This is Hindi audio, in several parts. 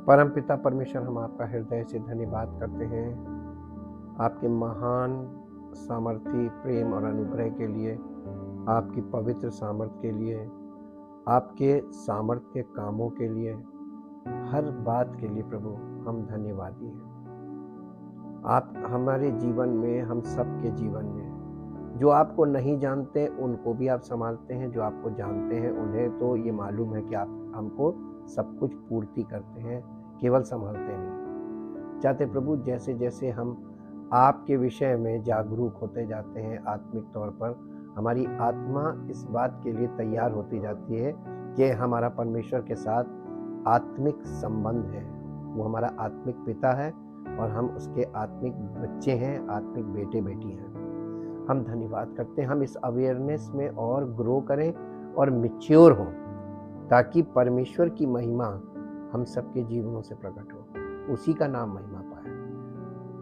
परमपिता परमेश्वर, हम आपका हृदय से धन्यवाद करते हैं आपके महान सामर्थी प्रेम और अनुग्रह के लिए, आपकी पवित्र सामर्थ के लिए, आपके सामर्थ के कामों के लिए, हर बात के लिए प्रभु हम धन्यवादी हैं। आप हमारे जीवन में, हम सब के जीवन में, जो आपको नहीं जानते उनको भी आप संभालते हैं, जो आपको जानते हैं उन्हें तो ये मालूम है कि आप हमको सब कुछ पूर्ति करते हैं, केवल संभालते नहीं। चाहते प्रभु जैसे जैसे हम आपके विषय में जागरूक होते जाते हैं आत्मिक तौर पर, हमारी आत्मा इस बात के लिए तैयार होती जाती है कि हमारा परमेश्वर के साथ आत्मिक संबंध है। वो हमारा आत्मिक पिता है और हम उसके आत्मिक बच्चे हैं, आत्मिक बेटे बेटी हैं। हम धन्यवाद करते हैं, हम इस अवेयरनेस में और ग्रो करें और मैच्योर हों, ताकि परमेश्वर की महिमा हम सबके जीवनों से प्रकट हो, उसी का नाम महिमा पाए।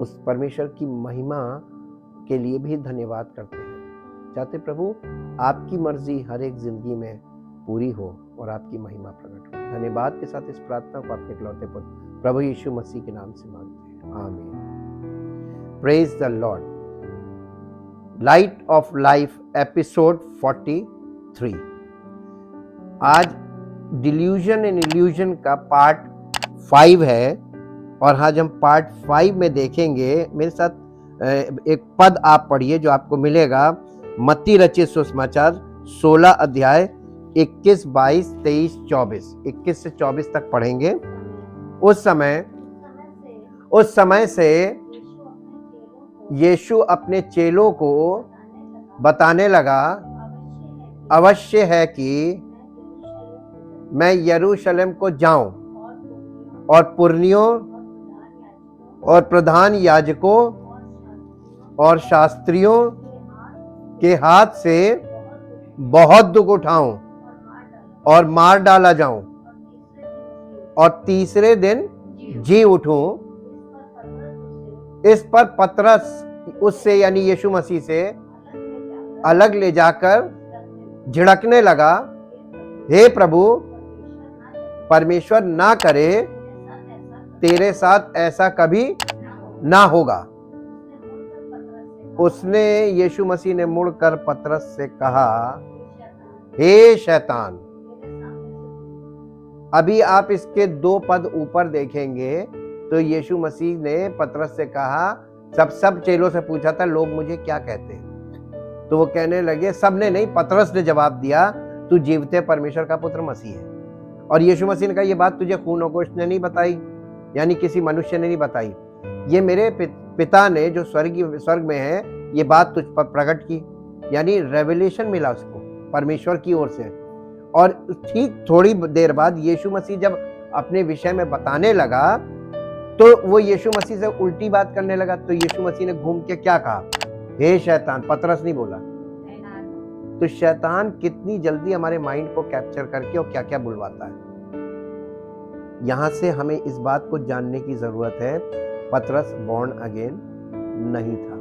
उस परमेश्वर की महिमा के लिए भी धन्यवाद करते हैं। चाहते प्रभु आपकी मर्जी हर एक जिंदगी में पूरी हो और आपकी महिमा प्रकट हो। धन्यवाद के साथ इस प्रार्थना को आपके इकलौते पुत्र प्रभु यीशु मसीह के नाम से मांगते हैं, आमीन। Praise the Lord. Light of life episode 43। आज डिल्यूजन एंड इल्यूजन का पार्ट 5 है और आज हम पार्ट 5 में देखेंगे। मेरे साथ एक पद आप पढ़िए जो आपको मिलेगा, मत्ती रचित सुसमाचार 16 अध्याय 21, 22, 23, 24। 21 से 24 तक पढ़ेंगे। उस समय से यीशु अपने चेलों को बताने लगा, अवश्य है कि मैं यरूशलेम को जाऊं और पुरनियों और प्रधान याजकों और शास्त्रियों के हाथ से बहुत दुख उठाऊं और मार डाला जाऊं और तीसरे दिन जी उठूं। इस पर पतरस उससे यानी यीशु मसीह से अलग ले जाकर झिड़कने लगा, हे प्रभु, परमेश्वर ना करे, तेरे साथ ऐसा कभी ना होगा। उसने यीशु मसीह ने मुड़कर पतरस से कहा, हे शैतान। अभी आप इसके 2 पद ऊपर देखेंगे तो यीशु मसीह ने पतरस से कहा, सब चेलों से पूछा था लोग मुझे क्या कहते हैं, तो वो कहने लगे, सबने नहीं, पतरस ने जवाब दिया, तू जीवते परमेश्वर का पुत्र मसीह है। और यीशु मसीह ने कहा, ये बात तुझे खून और गोश्त ने नहीं बताई, यानी किसी मनुष्य ने नहीं बताई, ये मेरे पिता ने जो स्वर्ग में है ये बात तुझ पर प्रकट की। यानी रेवलेशन मिला उसको परमेश्वर की ओर से। और ठीक थोड़ी देर बाद यीशु मसीह जब अपने विषय में बताने लगा तो वो यीशु मसीह से उल्टी बात करने लगा। तो यीशु मसीह ने घूम के क्या कहा, हे शैतान। पतरस नहीं बोला। तो शैतान कितनी जल्दी हमारे माइंड को कैप्चर करके और क्या क्या बुलवाता है। यहां से हमें इस बात को जानने की जरूरत है, पतरस बॉर्न अगेन नहीं था।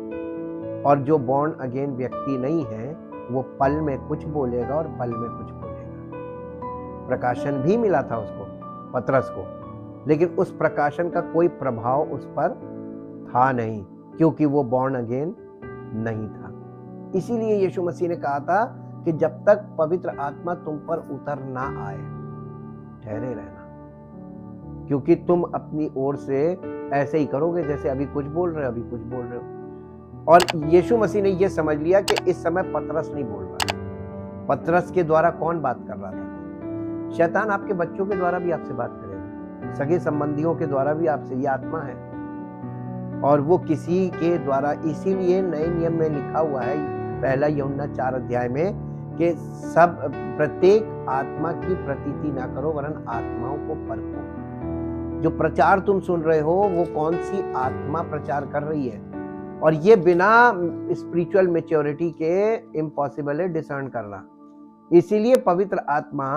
और जो बॉर्न अगेन व्यक्ति नहीं है वो पल में कुछ बोलेगा और पल में कुछ बोलेगा। प्रकाशन भी मिला था उसको, पतरस को, लेकिन उस प्रकाशन का कोई प्रभाव उस पर था नहीं, क्योंकि वो बॉर्न अगेन नहीं था। इसीलिए यीशु मसीह ने कहा था कि जब तक पवित्र आत्मा तुम पर उतर ना आए ठहरे रहना, क्योंकि तुम अपनी ओर से ऐसे ही करोगे जैसे अभी कुछ बोल रहे हो, अभी कुछ बोल रहे हो। और यीशु मसीह ने यह समझ लिया कि इस समय पतरस नहीं बोल रहा है। पतरस के द्वारा कौन बात कर रहा था? शैतान आपके बच्चों के द्वारा भी आपसे बात करेगा, सगे संबंधियों के द्वारा भी आपसे। ये आत्मा है और वो किसी के द्वारा, इसीलिए नए नियम में लिखा हुआ है 1 यूहन्ना 4 अध्याय में कि सब प्रत्येक आत्मा की प्रतीति ना करो वरन आत्माओं को परखो। जो प्रचार तुम सुन रहे हो वो कौन सी आत्मा प्रचार कर रही है, और ये बिना स्पिरिचुअल मैच्योरिटी के इम्पॉसिबल है डिसर्न करना। इसीलिए पवित्र आत्मा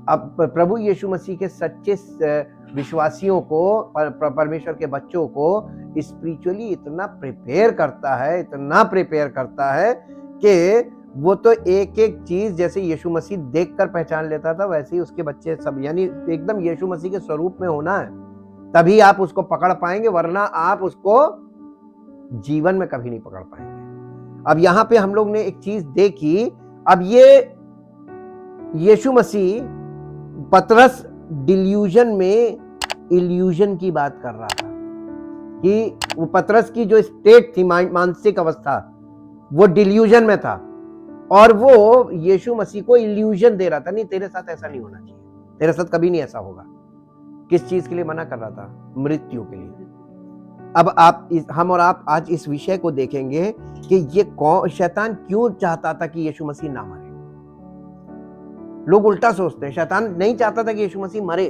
अब प्रभु यीशु मसीह के सच्चे विश्वासियों को, परमेश्वर के बच्चों को स्पिरिचुअली इतना प्रिपेयर करता है कि वो तो एक एक चीज जैसे यीशु मसीह देखकर पहचान लेता था, वैसे ही उसके बच्चे सब, यानी एकदम यीशु मसीह के स्वरूप में होना है। तभी आप उसको पकड़ पाएंगे, वरना आप उसको जीवन में कभी नहीं पकड़ पाएंगे। अब यहां पे हम लोग ने एक चीज देखी। अब ये यीशु मसीह पतरस डिल्यूजन में इल्यूजन की बात कर रहा था कि वो पतरस की जो स्टेट थी, मानसिक अवस्था, वो डिल्यूजन में था और वो यीशु मसीह को इल्यूजन दे रहा था, नहीं तेरे साथ ऐसा नहीं होना चाहिए, तेरे साथ कभी नहीं ऐसा होगा। किस चीज के लिए मना कर रहा था? मृत्यु के लिए। अब हम और आप आज इस विषय को देखेंगे कि ये शैतान क्यों चाहता था कि यीशु मसीह ना मरे। लोग उल्टा सोचते हैं, शैतान नहीं चाहता था कि यीशु मसीह मरे,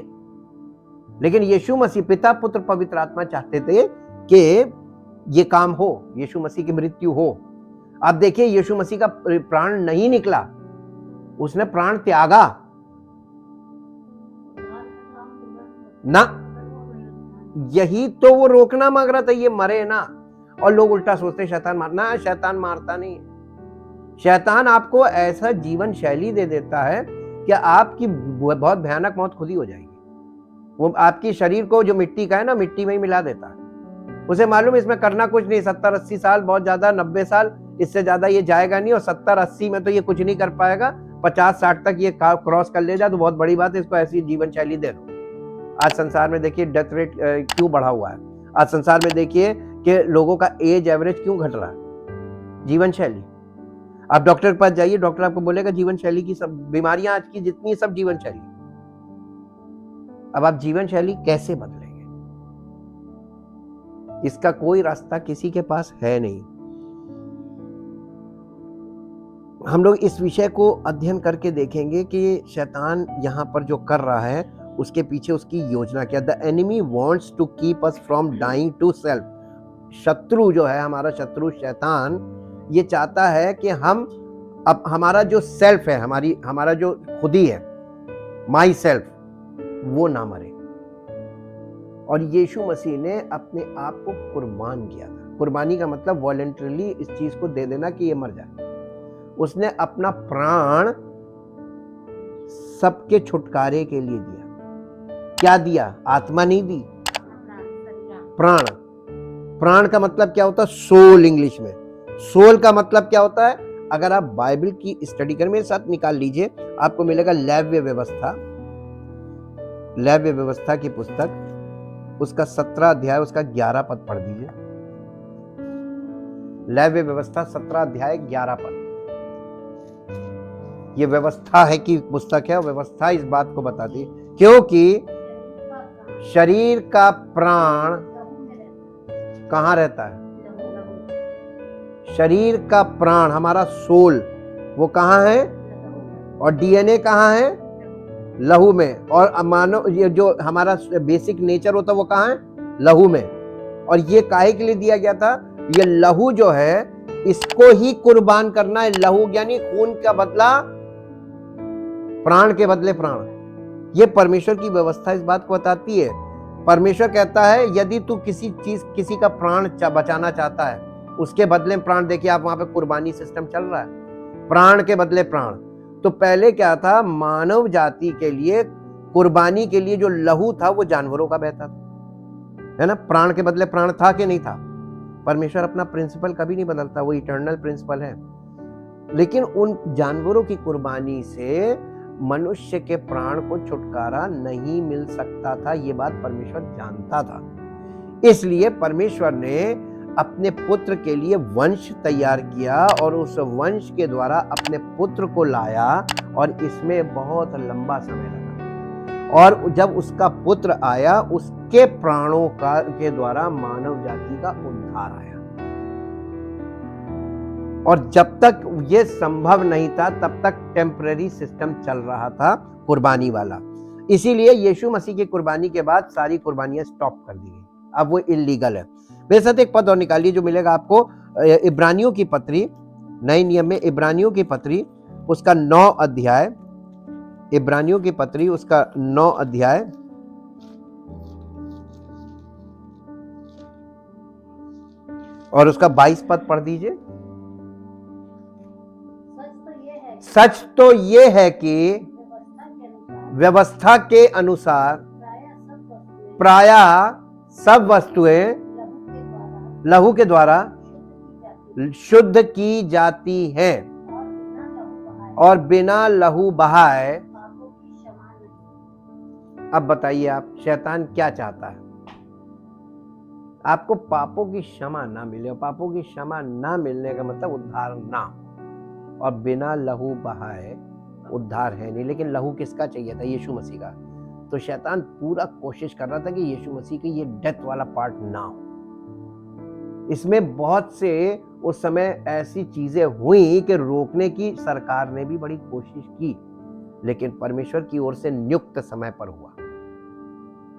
लेकिन यीशु मसीह पिता पुत्र पवित्र आत्मा चाहते थे कि ये काम हो, यीशु मसीह की मृत्यु हो। आप देखिए यीशु मसीह का प्राण नहीं निकला, उसने प्राण त्यागा ना, यही तो वो रोकना मांग रहा था, ये मरे ना। और लोग उल्टा सोचते शैतान मारना, शैतान मारता नहीं है। शैतान आपको ऐसा जीवन शैली दे देता है कि आपकी बहुत भयानक मौत खुद ही हो जाएगी। वो आपकी शरीर को जो मिट्टी का है ना, मिट्टी में ही मिला देता है। उसे मालूम इसमें करना कुछ नहीं, 70-80 साल बहुत ज्यादा, 90 साल इससे ज्यादा ये जाएगा नहीं, और 70-80 में तो ये कुछ नहीं कर पाएगा, 50-60 तक ये क्रॉस कर ले जाए तो बहुत बड़ी बात है, इसको ऐसी जीवन शैली दे दो। आज संसार में देखिए डेथ रेट क्यों बढ़ा हुआ है, आज संसार में देखिए कि लोगों का एज एवरेज क्यों घट रहा है, जीवन शैली। आप डॉक्टर के पास जाइए, डॉक्टर आपको बोलेगा जीवन शैली की सब बीमारियां आज की जितनी सब जीवन शैली। अब आप जीवन शैली कैसे बदलेंगे? इसका कोई रास्ता किसी के पास है नहीं। हम लोग इस विषय को अध्ययन करके देखेंगे कि शैतान यहां पर जो कर रहा है उसके पीछे उसकी योजना क्या। The enemy wants to keep us from dying to self. शत्रु जो है, हमारा शत्रु शैतान, ये चाहता है कि हम अब हमारा जो सेल्फ है, हमारा जो खुदी है, माई सेल्फ, वो ना मरे। और यीशु मसीह ने अपने आप को कुर्बान किया था। कुर्बानी का मतलब वॉलंटरली इस चीज को दे देना कि ये मर जाए। उसने अपना प्राण सबके छुटकारे के लिए दिया। क्या दिया? आत्मा नहीं दी, प्राण। प्राण का मतलब क्या होता है? सोल इंग्लिश में। सोल का मतलब क्या होता है? अगर आप बाइबल की स्टडी करें, मेरे साथ निकाल लीजिए, आपको मिलेगा लैव्य व्यवस्था, लैव्य व्यवस्था की पुस्तक, उसका 17 अध्याय, उसका 11 पद पढ़ दीजिए। लैव्य व्यवस्था 17 अध्याय 11 पद। ये व्यवस्था है की पुस्तक है, और व्यवस्था इस बात को बताती है क्योंकि शरीर का प्राण कहां रहता है? शरीर का प्राण, हमारा सोल, वो कहां है? और डीएनए कहां है? लहू में। और मानो ये जो हमारा बेसिक नेचर होता है वो कहां है? लहू में। और ये काहे के लिए दिया गया था? ये लहू जो है इसको ही कुर्बान करना है। लहू यानी खून का बदला प्राण के बदले प्राण। ये परमेश्वर की व्यवस्था इस बात को बताती है। परमेश्वर कहता है यदि तू किसी का प्राण बचाना चाहता है, उसके बदले प्राण। देखिए आप वहां पे कुर्बानी सिस्टम चल रहा है, प्राण के बदले प्राण। तो पहले क्या था? मानव जाति के लिए कुर्बानी के लिए जो लहू था वो जानवरों का बहता था, है ना। प्राण के बदले प्राण था कि नहीं था? परमेश्वर अपना प्रिंसिपल कभी नहीं बदलता, वो इटर्नल प्रिंसिपल है। लेकिन उन जानवरों की कुर्बानी से मनुष्य के प्राण को छुटकारा नहीं मिल सकता था, ये बात परमेश्वर जानता था। इसलिए परमेश्वर ने अपने पुत्र के लिए वंश तैयार किया और उस वंश के द्वारा अपने पुत्र को लाया, और इसमें बहुत लंबा समय लगा। और जब उसका पुत्र आया, उसके प्राणों के द्वारा मानव जाति का उद्धार आया। और जब तक ये संभव नहीं था तब तक टेम्पररी सिस्टम चल रहा था कुर्बानी वाला। इसीलिए यीशु मसीह की कुर्बानी के बाद सारी कुर्बानियां स्टॉप कर दी गई, अब वो इल्लीगल है। मेरे साथ एक पद और निकालिए जो मिलेगा आपको इब्रानियों की पत्री, नए नियम में इब्रानियों की पत्री उसका 9 अध्याय, इब्रानियों की पत्री उसका 9 अध्याय और उसका 22 पद पढ़ दीजिए। सच तो ये है कि व्यवस्था के अनुसार प्रायः सब वस्तुएं लहू के द्वारा शुद्ध की जाती है और बिना लहू बहाए। अब बताइए आप, शैतान क्या चाहता है? आपको पापों की क्षमा ना मिले, और पापों की क्षमा ना मिलने का मतलब उद्धार ना, और बिना लहू बहाए उद्धार है नहीं। लेकिन लहू किसका चाहिए था? यीशु मसीह का। तो शैतान पूरा कोशिश कर रहा था कि यीशु मसीह के ये डेथ वाला पार्ट ना हो। इसमें बहुत से उस समय ऐसी चीजें हुई कि रोकने की सरकार ने भी बड़ी कोशिश की, लेकिन परमेश्वर की ओर से नियुक्त समय पर हुआ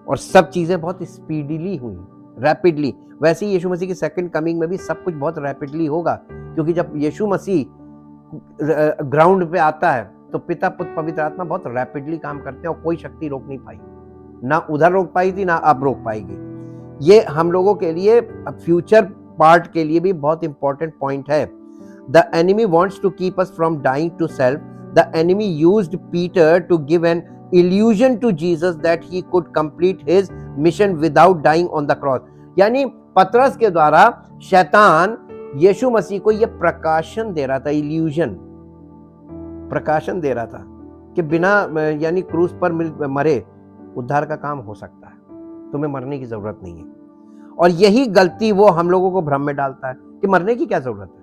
और सब चीजें बहुत स्पीडीली हुई, रैपिडली। वैसे ही यीशु मसीह की सेकंड कमिंग में भी सब कुछ बहुत रैपिडली होगा, क्योंकि जब यीशु मसीह ग्राउंड पे आता है तो पिता पुत्र पवित्र आत्मा बहुत रैपिडली काम करते हैं और कोई शक्ति रोक नहीं पाई, ना उधर रोक पाई थी ना अब रोक पाएगी। ये हम लोगों के लिए फ्यूचर पार्ट के लिए भी बहुत इंपॉर्टेंट पॉइंट है। The enemy wants to keep us from dying to self. The enemy used Peter to give an illusion to Jesus that he could complete his mission without dying on the cross। यानी पतरस के द्वारा शैतान यीशु मसीह को यह प्रकाशन दे रहा था, इल्यूजन प्रकाशन दे रहा था कि बिना यानी क्रूस पर मरे उद्धार का काम हो सकता है, तुम्हें मरने की जरूरत नहीं है। और यही गलती वो हम लोगों को भ्रम में डालता है कि मरने की क्या जरूरत है,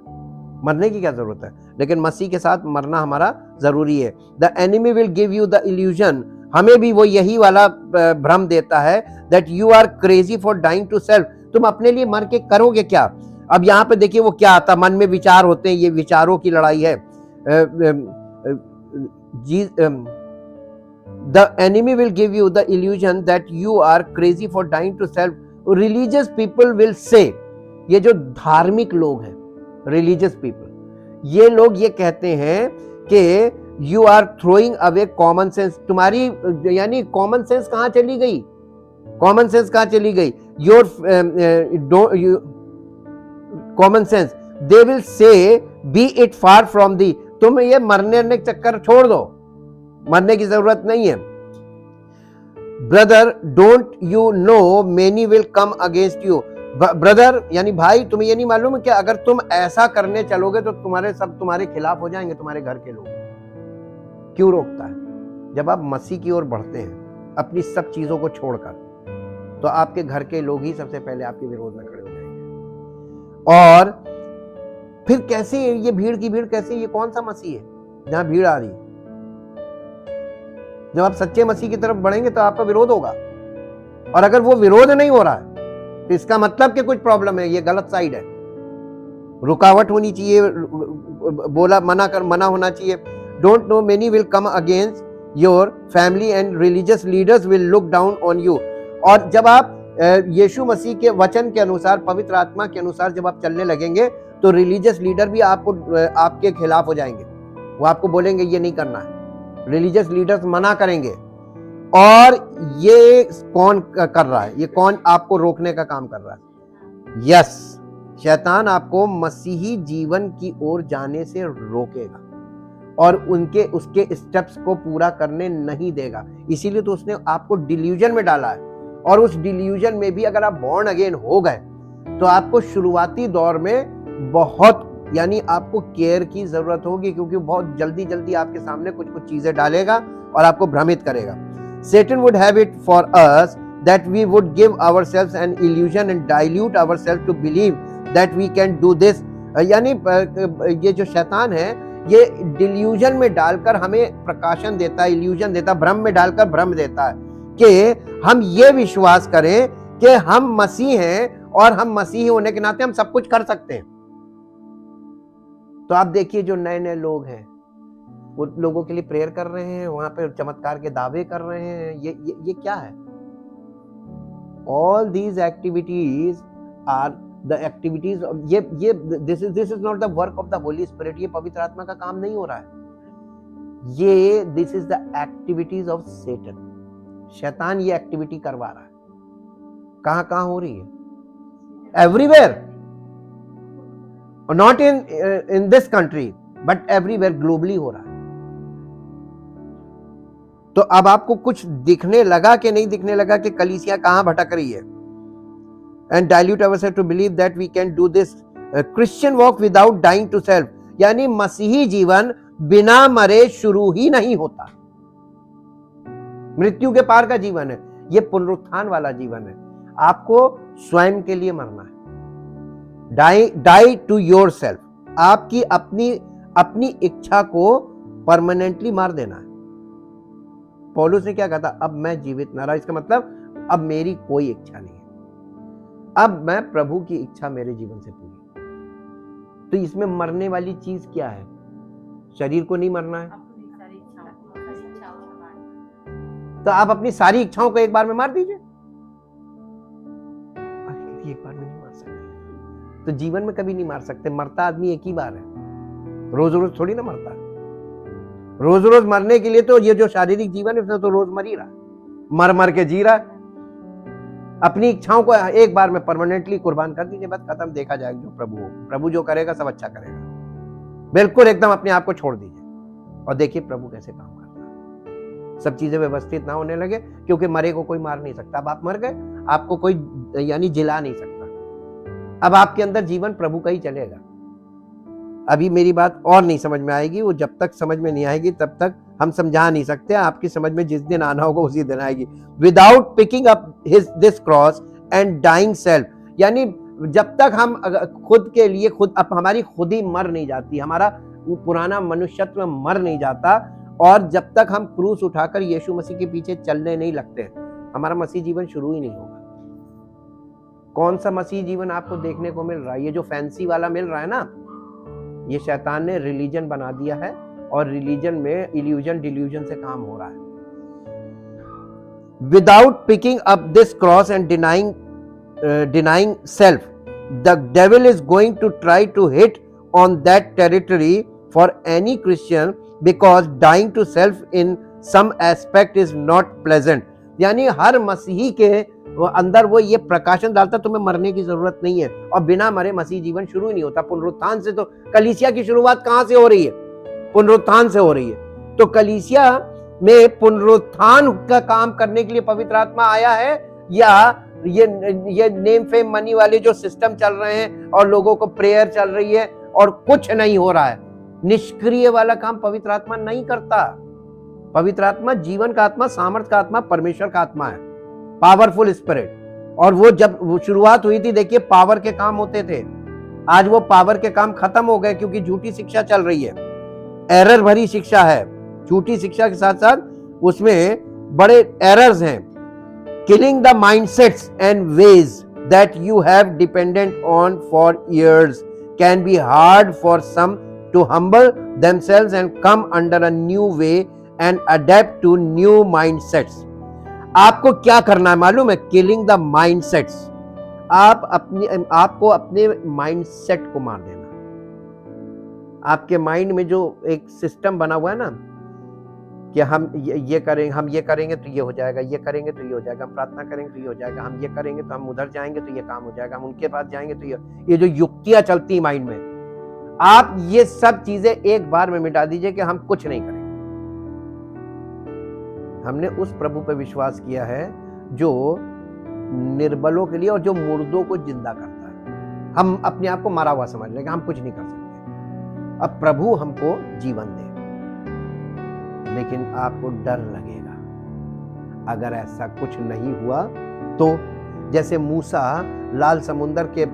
मरने की क्या जरूरत है, लेकिन मसीह के साथ मरना हमारा जरूरी है। The enemy will give you the illusion, हमें भी वो यही वाला भ्रम देता है that you are crazy for dying to self. तुम अपने लिए मर के करोगे क्या? अब यहाँ पे देखिए वो क्या आता, मन में विचार होते हैं, ये विचारों की लड़ाई है। The enemy will give you the illusion that you are crazy for dying to self. Religious people will say, ये जो धार्मिक लोग हैं, रिलीजियस पीपल, ये लोग ये कहते हैं कि you are throwing away common sense. तुम्हारी यानी कॉमन सेंस कहां चली गई? कॉमन सेंस कहां चली गई? Your common sense, they will say B it far from the. तुम ये मरने के चक्कर छोड़ दो, मरने की जरूरत नहीं है। Brother don't you know many will come against you. Brother यानी भाई, तुम्हें ये नहीं मालूम कि अगर तुम ऐसा करने चलोगे तो सब तुम्हारे खिलाफ हो जाएंगे, तुम्हारे घर के लोग। क्यों रोकता है? जब आप मसीह की ओर बढ़ते हैं अपनी सब चीजों को छोड़कर, तो आपके घर के लोग ही सबसे पहले आपके विरोध में खड़े हो जाएंगे। और फिर कैसे ये भीड़ की भीड़ कैसे? ये कौन सा मसीह है जहां भीड़ आ रही? जब आप सच्चे मसीह की तरफ बढ़ेंगे तो आपका विरोध होगा, और अगर वो विरोध नहीं हो रहा है तो इसका मतलब कि कुछ प्रॉब्लम है, ये गलत साइड है। रुकावट होनी चाहिए, बोला मना होना चाहिए। Don't know many will come against your family and religious leaders will look down on you. और जब आप यीशु मसीह के वचन के अनुसार, पवित्र आत्मा के अनुसार जब आप चलने लगेंगे तो रिलीजियस लीडर भी आपके खिलाफ हो जाएंगे। वो आपको बोलेंगे ये नहीं करना है, रिलीजियस लीडर्स मना करेंगे। और ये कौन कर रहा है? ये कौन आपको रोकने का काम कर रहा है? यस, शैतान आपको मसीही जीवन की ओर जाने से रोकेगा और उसके स्टेप्स को पूरा करने नहीं देगा। इसीलिए तो उसने आपको डिल्यूजन में डाला है। और उस डिल्यूजन में भी अगर आप बॉर्न अगेन हो गए तो आपको शुरुआती दौर में बहुत यानी आपको केयर की जरूरत होगी, क्योंकि बहुत जल्दी आपके सामने कुछ चीजें डालेगा और आपको भ्रमित करेगा। Satan would have it for us that we would give ourselves an illusion and dilute ourselves to believe that we can do this। यानी ये जो शैतान है ये डिल्यूजन में डालकर हमें प्रकाशन देता है, इल्यूजन देता है, भ्रम में डालकर भ्रम देता है कि हम ये विश्वास करें कि हम मसीह हैं और हम मसीही होने के नाते हम सब कुछ कर सकते हैं। तो आप देखिए जो नए लोग हैं वो लोगों के लिए प्रेयर कर रहे हैं, वहां पे चमत्कार के दावे कर रहे हैं। ये क्या है? All these activities are the activities, ये this is not the work of the Holy Spirit. ये पवित्र आत्मा का काम नहीं हो रहा है, ये this is the activities of Satan. शैतान ये एक्टिविटी करवा रहा है। कहां हो रही है? Everywhere, not in this country but everywhere, globally हो रहा है। तो अब आपको कुछ दिखने लगा कि नहीं दिखने लगा कि कलीसिया कहां भटक रही है? and dilute ourselves to believe that we can do this Christian walk without dying to self. यानी मसीही जीवन बिना मरे शुरू ही नहीं होता, मृत्यु के पार का जीवन है, ये पुनरुत्थान वाला जीवन है। आपको स्वयं के लिए मरना है, डाई टू योर सेल्फ, आपकी अपनी इच्छा को परमानेंटली मार देना है। पौलुस ने क्या कहा था, अब मैं जीवित न रहा, इसका मतलब अब मेरी कोई इच्छा नहीं है, अब मैं प्रभु की इच्छा मेरे जीवन से पूरी। तो इसमें मरने वाली चीज क्या है? शरीर को नहीं मरना है, तो आप अपनी सारी इच्छाओं को एक बार में मार दीजिए। एक बार में नहीं मार सकते, तो जीवन में कभी नहीं मार सकते। मरता आदमी एक ही बार है, रोज रोज थोड़ी ना मरता। रोज रोज मरने के लिए तो ये जो शारीरिक जीवन है उसमें तो रोज मर ही रहा, मर मर के जी रहा है। अपनी इच्छाओं को एक बार में परमानेंटली कुर्बान कर दीजिए, बस खत्म, देखा जाएगा जो प्रभु जो करेगा सब अच्छा करेगा। बिल्कुल एकदम अपने आप को छोड़ दीजिए और देखिए प्रभु कैसे काम करता है। सब चीजें व्यवस्थित ना होने लगे, क्योंकि मरे को कोई मार नहीं सकता। अब आप मर गए, आपको कोई यानी जिला नहीं सकता। अब आपके अंदर जीवन प्रभु का ही चलेगा। अभी मेरी बात और नहीं समझ में आएगी, वो जब तक समझ में नहीं आएगी तब तक हम समझा नहीं सकते। आपकी समझ में जिस दिन आना होगा उसी दिन आएगी। Without picking up this cross and dying self, यानी जब तक हम खुद के लिए हमारी खुद ही मर नहीं जाती, हमारा पुराना मनुष्यत्व मर नहीं जाता, और जब तक हम क्रूस उठाकर यीशु मसीह के पीछे चलने नहीं लगते, हमारा मसीह जीवन शुरू ही नहीं होगा। कौन सा मसीह जीवन आपको देखने को मिल रहा है? ये जो फैंसी वाला मिल रहा है ना, ये शैतान ने रिलीजन बना दिया है, और रिलीजन में इल्यूजन डिल्यूजन से काम हो रहा है। Without picking up this cross and denying self, the devil is going to try to hit on that territory for any Christian, because dying to self in some aspect is not pleasant. यानी हर मसीही के अंदर वो ये प्रकाशन डालता, तुम्हें मरने की जरूरत नहीं है, और बिना मरे मसीह जीवन शुरू ही नहीं होता। पुनरुत्थान से तो कलीसिया की शुरुआत कहां से हो रही है? पुनरुत्थान से हो रही है। तो कलीसिया में पुनरुत्थान का काम करने के लिए पवित्र आत्मा आया है, या ये नेम फेम मनी वाले जो सिस्टम चल रहे हैं और लोगों को प्रेयर चल रही है और कुछ नहीं हो रहा है? निष्क्रिय वाला काम पवित्र आत्मा नहीं करता। पवित्र आत्मा जीवन का आत्मा, सामर्थ का आत्मा, परमेश्वर का आत्मा है, पावरफुल स्पिरिट। और वो जब वो शुरुआत हुई थी, देखिए पावर के काम होते थे, आज वो पावर के काम खत्म हो गए, क्योंकि झूठी शिक्षा चल रही है, एरर भरी शिक्षा है। झूठी शिक्षा के साथ साथ उसमें बड़े एरर्स हैं। Killing the mindsets and ways that you have dependent on for years can be hard for some to humble themselves and come under a new way and adapt to new mindsets. आपको क्या करना है मालूम है? Killing the mindsets. आपको अपने माइंडसेट को मार देना। आपके माइंड में जो एक सिस्टम बना हुआ है ना, कि हम ये करेंगे तो ये हो जाएगा, ये करेंगे तो ये हो जाएगा, हम प्रार्थना करेंगे तो ये हो जाएगा, हम ये करेंगे तो हम उधर जाएंगे तो ये काम हो जाएगा, हम उनके पास जाएंगे तो ये जो युक्तियां चलती है माइंड में, आप ये सब चीजें एक बार में मिटा दीजिए कि हम कुछ नहीं करेंगे। हमने उस प्रभु पर विश्वास किया है जो निर्बलों के लिए और जो मुर्दों को जिंदा करता है। हम अपने आप को मरा हुआ समझ लेंगे, हम कुछ नहीं कर सकते। अब प्रभु हमको जीवन दे, लेकिन आपको डर लगेगा अगर ऐसा कुछ नहीं हुआ तो। जैसे मूसा लाल समुंदर के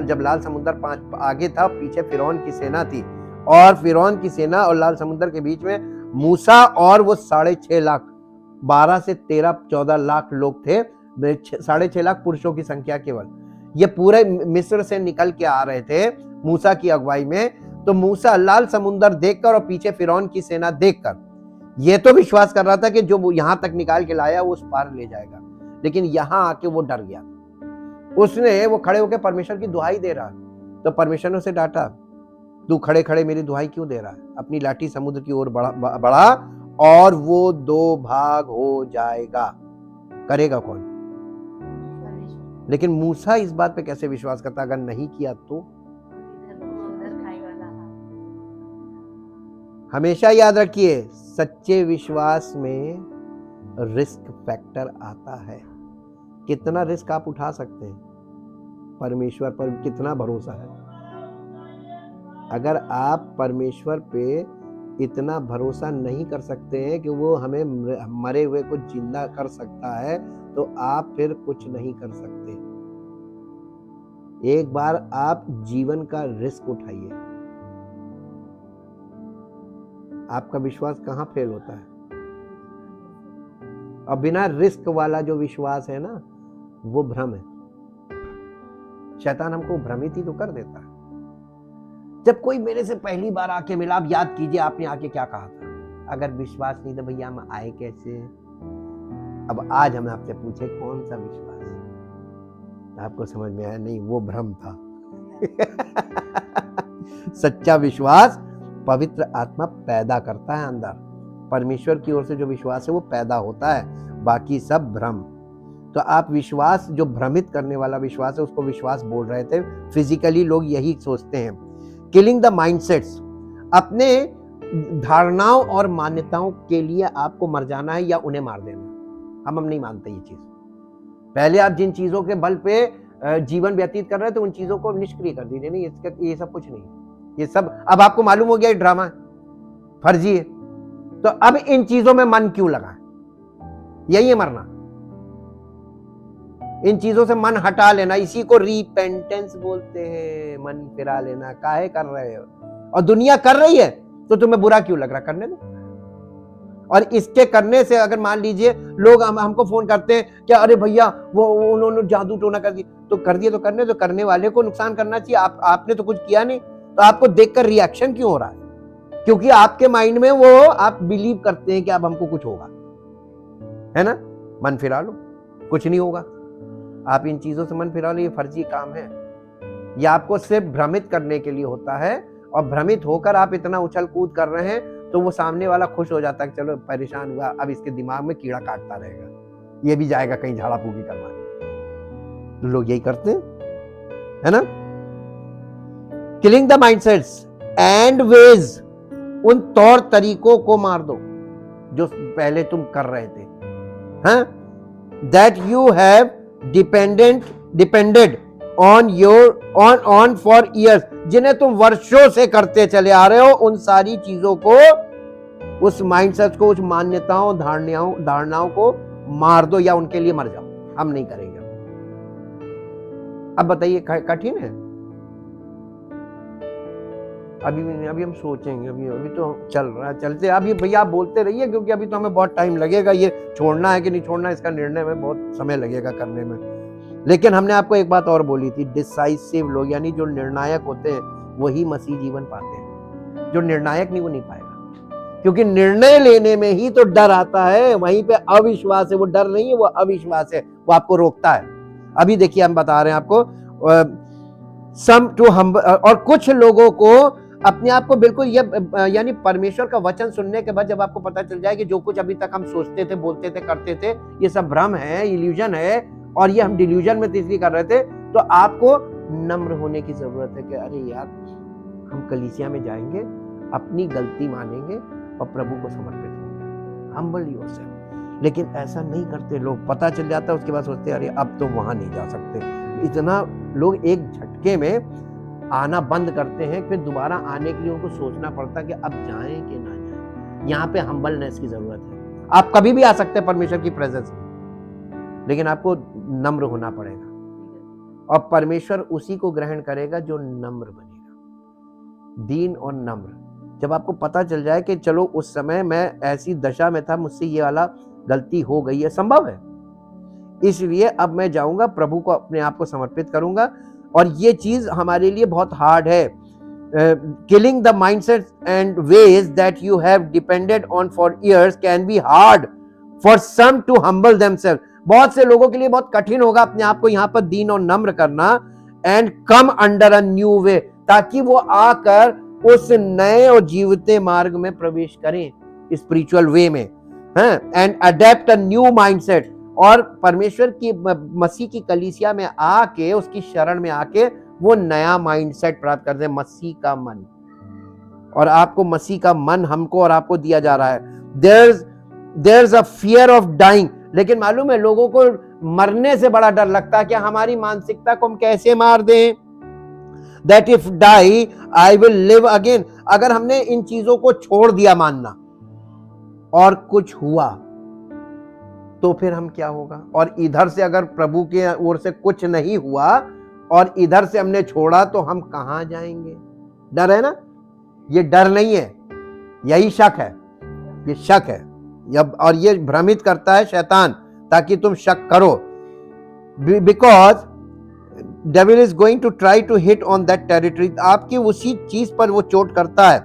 जब लाल समुंदर आगे था, पीछे फिरौन की सेना थी, और फिरौन की सेना और लाल समुंदर के बीच में मूसा और वो 6.5 लाख, 12 से 13-14 लाख लोग थे, 6.5 लाख पुरुषों की संख्या केवल। ये पूरे मिस्र से निकल के आ रहे थे मूसा की अगुवाई में। तो मूसा लाल समुंदर देखकर और पीछे फिरौन की सेना देखकर ये तो विश्वास कर रहा था कि जो यहां तक निकाल के लाया वो उस पार ले जाएगा, लेकिन यहां आके वो डर गया। वो खड़े होकर परमेश्वर की दुहाई दे रहा, तो परमेश्वर ने उसे डांटा, तू खड़े खड़े मेरी दुहाई क्यों दे रहा है? अपनी लाठी समुद्र की ओर बढ़ा और वो 2 भाग हो जाएगा। करेगा कौन? लेकिन मूसा इस बात पे कैसे विश्वास करता? अगर नहीं किया तो? हमेशा याद रखिए, सच्चे विश्वास में रिस्क फैक्टर आता है। कितना रिस्क आप उठा सकते हैं? परमेश्वर पर कितना भरोसा है। अगर आप परमेश्वर पे इतना भरोसा नहीं कर सकते हैं कि वो हमें मरे हुए को जिंदा कर सकता है, तो आप फिर कुछ नहीं कर सकते। एक बार आप जीवन का रिस्क उठाइए। आपका विश्वास कहाँ फेल होता है? और बिना रिस्क वाला जो विश्वास है ना, वो भ्रम है। शैतान हमको भ्रमित ही तो कर देता है। जब कोई मेरे से पहली बार आके मिला, आप याद कीजिए आपने आके क्या कहा था। अगर विश्वास नहीं तो भैया हम आए कैसे? अब आज हम आपसे पूछे कौन सा विश्वास? आपको समझ में आया? नहीं, वो भ्रम था। सच्चा विश्वास पवित्र आत्मा पैदा करता है अंदर। परमेश्वर की ओर से जो विश्वास है वो पैदा होता है, बाकी सब भ्रम। तो आप विश्वास, जो भ्रमित करने वाला विश्वास है, उसको विश्वास बोल रहे थे। फिजिकली लोग यही सोचते हैं। किलिंग द माइंडसेट्स, अपने धारणाओं और मान्यताओं के लिए आपको मर जाना है या उन्हें मार देना। हम नहीं मानते ये चीज। पहले आप जिन चीजों के बल पे जीवन व्यतीत कर रहे थे, उन चीजों को निष्क्रिय कर दीजिए। नहीं, ये सब कुछ नहीं, ये सब अब आपको मालूम हो गया ये ड्रामा है, फर्जी है। तो अब इन चीजों में मन क्यों लगा? यही है मरना। इन चीजों से मन हटा लेना, इसी को रिपेंटेंस बोलते हैं। मन फिरा लेना। काहे कर रहे हो? और दुनिया कर रही है तो तुम्हें बुरा क्यों लग रहा? करने दो। और इसके करने से अगर मान लीजिए लोग हमको फोन करते हैं क्या, अरे भैया वो उन्होंने जादू टोना कर दिया, तो कर दिया तो करने दो। करने वाले को नुकसान करना चाहिए। आपने तो कुछ किया नहीं, तो आपको देखकर रिएक्शन क्यों हो रहा है? क्योंकि आपके माइंड में वो आप बिलीव करते हैं कि अब हमको कुछ होगा, है ना? मन फिरा लो, कुछ नहीं होगा। आप इन चीजों से मन फिरा लो, ये फर्जी काम है। ये आपको सिर्फ भ्रमित करने के लिए होता है। और भ्रमित होकर आप इतना उछल कूद कर रहे हैं तो वो सामने वाला खुश हो जाता है कि चलो परेशान हुआ, अब इसके दिमाग में कीड़ा काटता रहेगा, ये भी जाएगा कहीं झाड़ा फूकी करवाने। तो लोग यही करते हैं, है ना? Killing the mindsets and ways, उन तौर तरीकों को मार दो जो पहले तुम कर रहे थे, हाँ? That you have depended on for years, जिन्हें तुम वर्षों से करते चले आ रहे हो। उन सारी चीजों को, उस माइंडसेट को, उस मान्यताओं, धारणाओं को मार दो या उनके लिए मर जाओ। हम नहीं करेंगे। अब बताइए कठिन है? अभी हम सोचेंगे, अभी तो चल रहा है, चलते। अभी भैया आप बोलते रहिए, क्योंकि अभी तो हमें बहुत टाइम लगेगा। ये छोड़ना है कि नहीं छोड़ना, इसका निर्णय में बहुत समय लगेगा करने में। लेकिन हमने आपको एक बात और बोली थी, डिसाइसिव लोग, यानी जो निर्णायक होते हैं वही मसीह जीवन पाते हैं। जो निर्णायक नहीं, वो नहीं पाएगा। क्योंकि निर्णय लेने में ही तो डर आता है। वहीं पे अविश्वास है, वो डर नहीं है, वो अविश्वास है, वो आपको रोकता है। अभी देखिए हम बता रहे हैं आपको, और कुछ लोगों को अपने आप को बिल्कुल, यानी परमेश्वर का वचन सुनने के बाद जब आपको पता चल जाए कि जो कुछ अभी तक हम सोचते थे, बोलते थे, करते थे, ये सब भ्रम है, इल्यूजन है, और ये हम डिल्यूजन में इसलिए कर रहे थे, तो आपको नम्र होने की जरूरत है कि अरे यार, हम कलीसिया में जाएंगे, अपनी गलती मानेंगे और प्रभु को समर्पित होंगे। Humble yourself. लेकिन ऐसा नहीं करते लोग। पता चल जाता है, उसके बाद सोचते हैं अरे अब तो वहां नहीं जा सकते। इतना लोग एक झटके में आना बंद करते हैं, फिर दोबारा आने के लिए उनको सोचना पड़ता है कि अब जाएं कि ना जाएं। यहाँ पे हम्बलनेस की जरूरत है। आप कभी भी आ सकते हैं परमेश्वर की प्रेजेंस में, लेकिन आपको नम्र होना पड़ेगा। और परमेश्वर उसी को ग्रहण करेगा जो नम्र बनेगा, दीन और नम्र। जब आपको पता चल जाए कि चलो उस समय मैं ऐसी दशा में था, मुझसे ये वाला गलती हो गई है, संभव है, इसलिए अब मैं जाऊंगा, प्रभु को अपने आप को समर्पित करूंगा। और ये चीज हमारे लिए बहुत हार्ड है। Killing the mindset and ways that you have depended on for years can be hard for some to humble themself. बहुत से लोगों के लिए बहुत कठिन होगा अपने आप को यहाँ पर दीन और नम्र करना। And come under a new वे, ताकि वो आकर उस नए और जीवते मार्ग में प्रवेश करें, स्पिरिचुअल वे में, and adapt a new mindset. और परमेश्वर की, मसीह की कलीसिया में आके, उसकी शरण में आके वो नया माइंडसेट प्राप्त कर दे, मसीह का मन। और आपको मसीह का मन हमको और आपको दिया जा रहा है। There is a fear of dying. लेकिन मालूम है लोगों को मरने से बड़ा डर लगता है कि हमारी मानसिकता को हम कैसे मार दें। That if die, I will live again। अगर हमने इन चीजों को छोड़ दिया मानना और कुछ हुआ तो फिर हम क्या होगा। और इधर से अगर प्रभु के ओर से कुछ नहीं हुआ और इधर से हमने छोड़ा तो हम कहां जाएंगे। डर है ना, ये डर नहीं है, यही शक है, ये शक है। और ये भ्रमित करता है शैतान ताकि तुम शक करो। Because devil is going to try to hit on that territory. आपकी उसी चीज पर वो चोट करता है।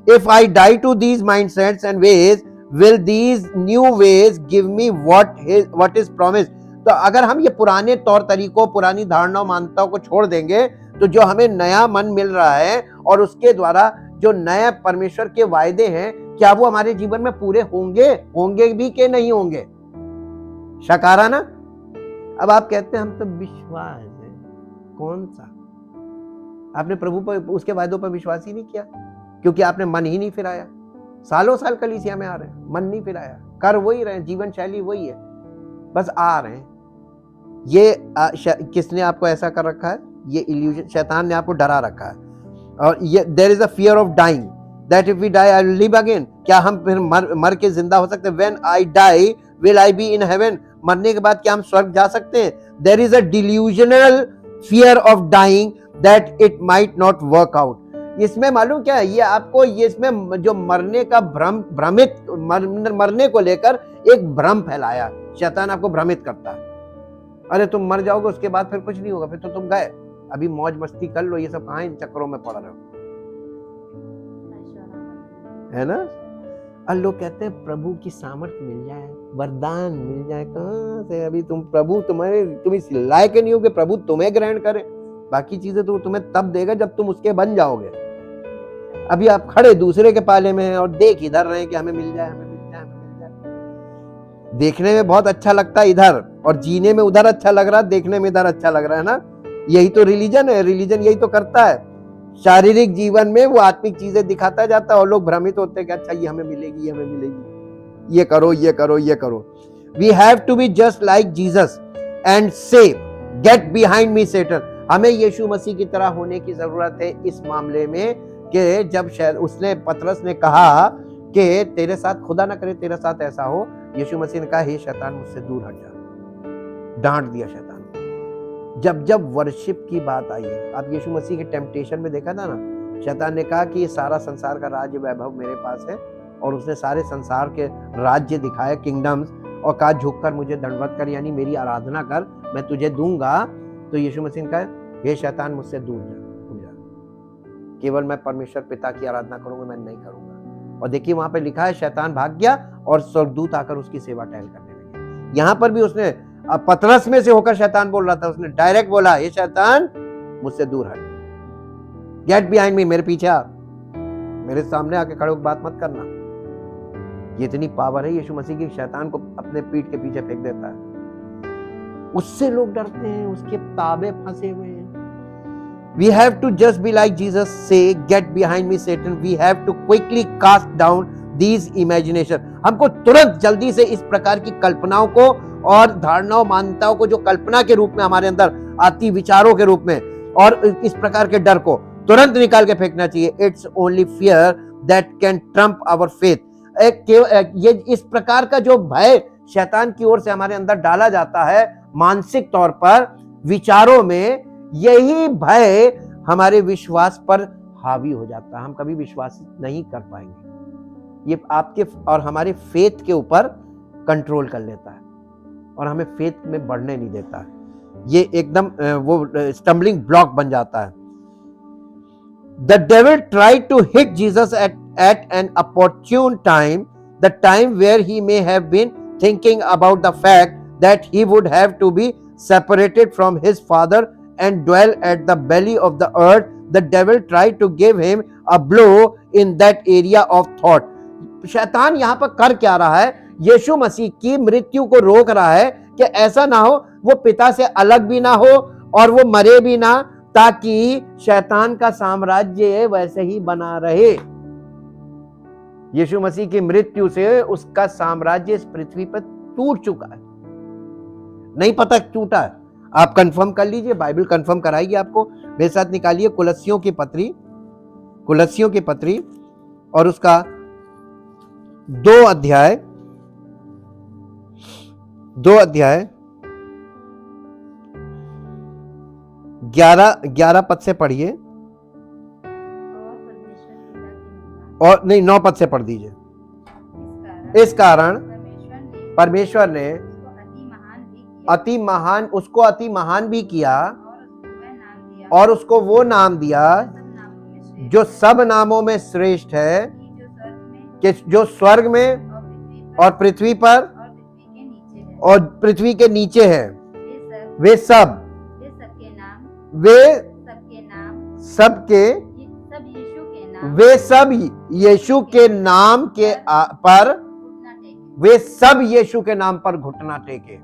If I die to these mindsets and ways, will these new ways give me what is promised. तो अगर हम ये पुराने तौर तरीकों, पुरानी धारणाओं, मान्यताओं को छोड़ देंगे तो जो हमें नया मन मिल रहा है और उसके द्वारा जो नए परमेश्वर के वायदे हैं, क्या वो हमारे जीवन में पूरे होंगे भी कि नहीं होंगे। शकारा ना। अब आप कहते हैं हम तो विश्वास है, कौन सा? आपने प्रभु पर, उसके वायदों पर विश्वास ही नहीं किया क्योंकि आपने मन ही नहीं फिराया। सालों साल कलीसिया में आ रहे हैं, मन नहीं फिराया, कर वही रहे, जीवन शैली वही है, बस आ रहे हैं। ये किसने आपको ऐसा कर रखा है? ये इल्यूजन, शैतान ने आपको डरा रखा है। और ये there is a fear of dying, that if we die I will live again. क्या हम फिर मर के जिंदा हो सकते हैं? When I die will I be in heaven. मरने के बाद क्या हम स्वर्ग जा सकते हैं? There is a delusional fear of dying that it might not work out. इसमें मालूम क्या है, ये आपको, ये इसमें जो मरने का भ्रमित, मरने को लेकर एक भ्रम फैलाया। शैतान आपको भ्रमित करता है, अरे तुम मर जाओगे उसके बाद फिर कुछ नहीं होगा, फिर तो तुम गए, अभी मौज मस्ती कर लो, ये सब कहां इन चक्करों में पड़ रहे हो, है ना। और लोग कहते हैं प्रभु की सामर्थ्य मिल जाए, वरदान मिल जाए। कहां से? अभी तुम प्रभु, तुम इस लायक नहीं हो कि प्रभु तुम्हें ग्रहण करे। बाकी चीजें तो तुम्हें तब देगा जब तुम उसके बन जाओगे। अभी आप खड़े दूसरे के पाले में हैं और देख इधर रहे कि हमें मिल जाए, हमें मिल जाए, हमें मिल जाए। देखने में बहुत अच्छा लगता है इधर, और जीने में उधर अच्छा लग रहा है, देखने में इधर अच्छा लग रहा है ना। यही तो रिलीजन है। रिलीजन यही तो करता है। शारीरिक जीवन में वो आत्मिक चीजें दिखाता जाता है और लोग भ्रमित होते हैं कि अच्छा ये हमें मिलेगी, ये हमें मिलेगी, ये करो, ये करो, ये करो। We have to be just like Jesus and say get behind me Satan. हमें यीशु मसीह की तरह होने की जरूरत है इस मामले में कि जब उसने, पतरस ने कहा कि तेरे साथ, खुदा ना करे तेरे साथ ऐसा हो, यीशु मसीह ने कहा हे शैतान मुझसे दूर हट जा। डांट दिया शैतान। जब वर्शिप की बात आई है, आप यीशु मसीह के टेम्पटेशन में देखा था ना, शैतान ने कहा कि ये सारा संसार का राज्य वैभव मेरे पास है, और उसने सारे संसार के राज्य दिखाए, किंगडम्स, और कहा झुककर मुझे दंडवत कर, यानी मेरी आराधना कर, मैं तुझे दूंगा। तो यीशु मसीह ने कहा हे शैतान मुझसे दूर जा, केवल मैं परमेश्वर पिता की आराधना करूंगा, मैं नहीं करूंगा। और देखिए वहां पे लिखा है शैतान भाग गया और स्वर्गदूत आकर उसकी सेवा टहल करने लगे। यहां पर भी उसने, पतरस में से होकर शैतान बोल रहा था, उसने डायरेक्ट बोला ये शैतान मुझसे दूर हट, गेट बिहाइंड मी, मेरे पीछे आ, मेरे सामने आके खड़े होकर बात मत करना। ये इतनी पावर है यीशु मसीह की, शैतान को अपने पीठ के पीछे फेंक देता है। उससे लोग डरते हैं, उसके ताबे फंसे हुए हैं। We have to just be like Jesus say, get behind me Satan. We have to quickly cast down these imagination. हमको तुरंत जल्दी से इस प्रकार की कल्पनाओं को और धारणाओं, मान्यताओं को जो कल्पना के रूप में हमारे अंदर आती, विचारों के रूप में, और इस प्रकार के डर को तुरंत निकाल के फेंकना चाहिए। It's only fear that can trump our faith. ये इस प्रकार का जो भय शैतान की ओर से हमारे अंदर डाला जाता है मानसिक तौर पर, विचारों में, यही भय हमारे विश्वास पर हावी हो जाता है। हम कभी विश्वास नहीं कर पाएंगे। ये आपके और हमारे फेथ के ऊपर कंट्रोल कर लेता है और हमें फेथ में बढ़ने नहीं देता है। ये एकदम वो स्टम्बलिंग ब्लॉक बन जाता है। The devil tried to hit Jesus at an opportune time, the time where he may have been thinking about the fact that he would have to be separated from his father and dwell at the belly of the earth. The devil tried to give him a blow in that area of thought. शैतान यहाँ पर कर क्या रहा है? यीशु मसीह की मृत्यु को रोक रहा है कि ऐसा ना हो वो पिता से अलग भी ना हो और वो मरे भी ना, ताकि शैतान का साम्राज्य वैसे ही बना रहे। यीशु मसीह की मृत्यु से उसका साम्राज्य इस पृथ्वी पर टूट चुका है। नहीं पता टूटा है। आप कंफर्म कर लीजिए, बाइबल कंफर्म कराएगी आपको। मेरे साथ निकालिए कुलस्सियों की पत्री, कुलस्सियों की पत्री और उसका 2 अध्याय 11 पद से पढ़िए, और नहीं 9 पद से पढ़ दीजिए। इस कारण परमेश्वर ने उसको अति महान भी किया और उसको वो नाम दिया जो सब नामों में श्रेष्ठ है, कि जो स्वर्ग में और पृथ्वी पर और पृथ्वी के नीचे है, वे सब यीशु के नाम के पर वे सब यीशु के नाम पर घुटना टेके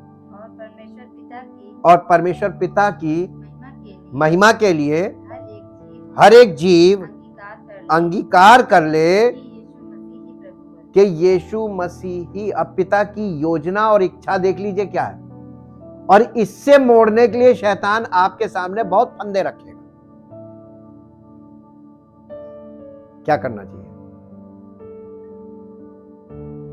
और परमेश्वर पिता की महिमा के लिए हर एक जीव अंगीकार कर ले कि यीशु मसीह ही। अब पिता की योजना और इच्छा देख लीजिए क्या है, और इससे मोड़ने के लिए शैतान आपके सामने बहुत फंदे रखेगा। क्या करना चाहिए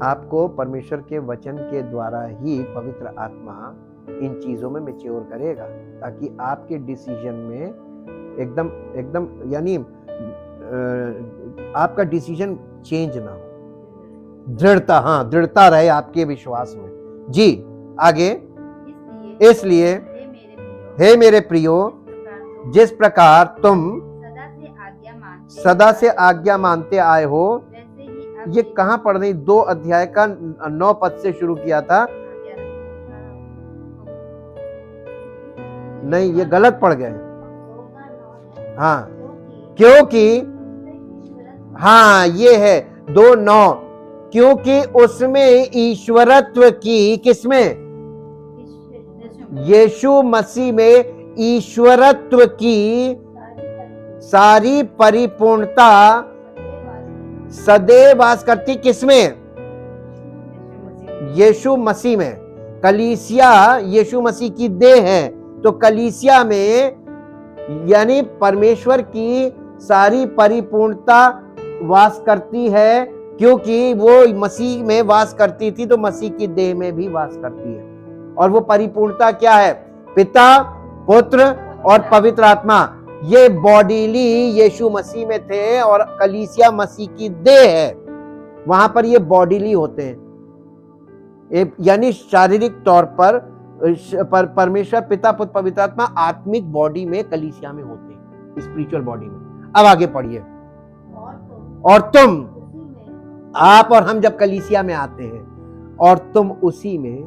आपको? परमेश्वर के वचन के द्वारा ही पवित्र आत्मा इन चीजों में मैच्योर करेगा, ताकि आपके डिसीजन में एकदम यानी आपका डिसीजन चेंज ना हो, दृढ़ता रहे आपके विश्वास में। जी आगे, इसलिए हे मेरे प्रियो, जिस प्रकार तुम सदा से आज्ञा मानते आए हो, ये कहां पढ़ रही? 2 अध्याय का 9 पद से शुरू किया था। नहीं, ये गलत पढ़ गए। हाँ, क्योंकि हाँ ये है 2:9, क्योंकि उसमें ईश्वरत्व की, किसमें? यीशु मसीह में ईश्वरत्व की सारी परिपूर्णता सदैव वास करती, किसमें? यीशु मसीह में। कलीसिया यीशु मसीह की देह है, तो कलीसिया में यानी परमेश्वर की सारी परिपूर्णता वास करती है, क्योंकि वो मसीह में वास करती थी तो मसीह की देह में भी वास करती है। और वो परिपूर्णता क्या है? पिता, पुत्र और पवित्र आत्मा। ये बॉडीली यीशु मसीह में थे और कलीसिया मसीह की देह है, वहां पर ये बॉडीली होते हैं, यानी शारीरिक तौर पर परमेश्वर पिता, पुत्र, पवित्र आत्मा आत्मिक बॉडी में कलीसिया में होते हैं, स्पिरिचुअल बॉडी में। अब आगे पढ़िए। और तुम, आप और हम जब कलीसिया में आते हैं और तुम उसी में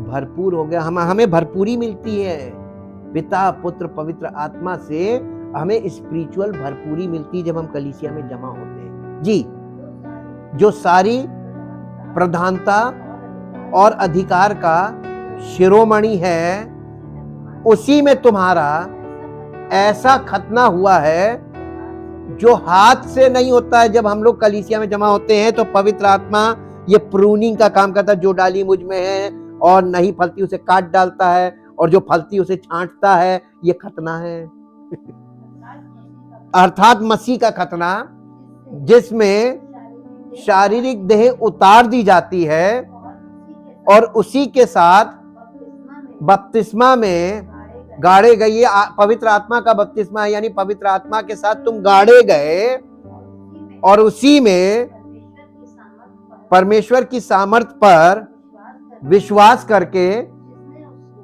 भरपूर हो गए, हमें भरपूरी मिलती है पिता, पुत्र, पवित्र आत्मा से हमें स्पिरिचुअल भरपूरी मिलती है जब हम कलीसिया में जमा होते हैं। जी, जो सारी प्रधानता और अधिकार का शिरोमणि है, उसी में तुम्हारा ऐसा खतना हुआ है जो हाथ से नहीं होता है। जब हम लोग कलीसिया में जमा होते हैं तो पवित्र आत्मा ये प्रूनिंग का काम करता है, जो डाली मुझ में है और नहीं फलती उसे काट डालता है, और जो फलती उसे छांटता है, ये खतना है अर्थात मसीह का खतना, जिसमें शारीरिक देह उतार दी जाती है और उसी के साथ बपतिस्मा में गाड़े गए। ये पवित्र आत्मा का बपतिस्मा है, यानी पवित्र आत्मा के साथ तुम गाड़े गए और उसी में परमेश्वर की सामर्थ पर विश्वास करके,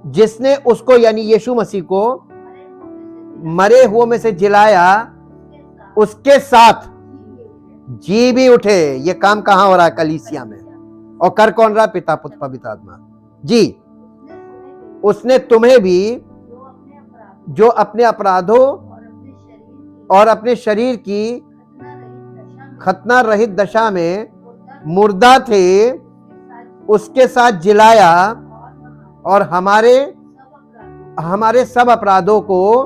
जिसने उसको यानी यीशु मसीह को मरे हुओं में से जिलाया, उसके साथ जी भी उठे। ये काम कहां हो रहा है? कलीसिया में। और कर कौन रहा? पिता, पुत्र, पवित्र आत्मा। जी, उसने तुम्हें भी जो अपने अपराधों और अपने शरीर की खतना रहित दशा में मुर्दा थे, उसके साथ जिलाया और हमारे सब अपराधों को